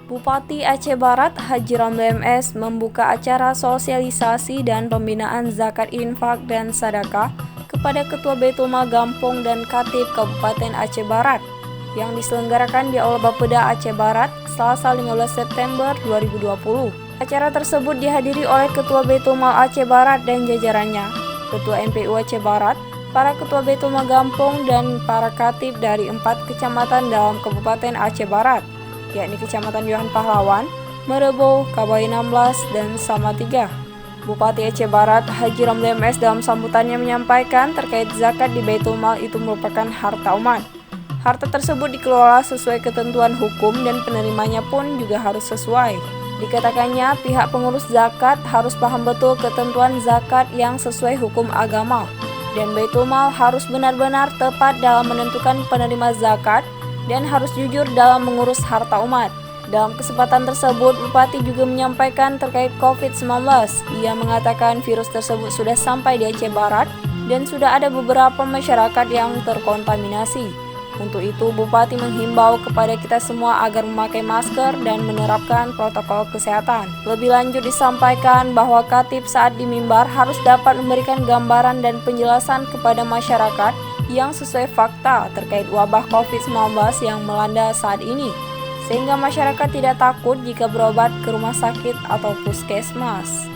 Bupati Aceh Barat Haji Ramli MS membuka acara sosialisasi dan pembinaan zakat infak dan sedekah kepada Ketua Baitul Mal Gampong dan Khatib Kabupaten Aceh Barat yang diselenggarakan di Aula Bapeda Aceh Barat Selasa 15 September 2020. Acara tersebut dihadiri oleh Ketua Baitul Mal Aceh Barat dan jajarannya, Ketua MPU Aceh Barat, para Ketua Baitul Mal Gampong dan para khatib dari 4 kecamatan dalam Kabupaten Aceh Barat, yakni Kecamatan Yohan Pahlawan, Merebo, Kabai 16, dan Salatiga. Bupati Aceh Barat Haji Ramli MS dalam sambutannya menyampaikan terkait zakat di Baitul Mal itu merupakan harta umat. Harta tersebut dikelola sesuai ketentuan hukum dan penerimanya pun juga harus sesuai. Dikatakannya pihak pengurus zakat harus paham betul ketentuan zakat yang sesuai hukum agama, dan Baitul Mal harus benar-benar tepat dalam menentukan penerima zakat dan harus jujur dalam mengurus harta umat. Dalam kesempatan tersebut, Bupati juga menyampaikan terkait COVID-19. Ia mengatakan virus tersebut sudah sampai di Aceh Barat dan sudah ada beberapa masyarakat yang terkontaminasi. Untuk itu, Bupati menghimbau kepada kita semua agar memakai masker dan menerapkan protokol kesehatan. Lebih lanjut disampaikan bahwa khatib saat di mimbar harus dapat memberikan gambaran dan penjelasan kepada masyarakat yang sesuai fakta terkait wabah COVID-19 yang melanda saat ini, sehingga masyarakat tidak takut jika berobat ke rumah sakit atau puskesmas.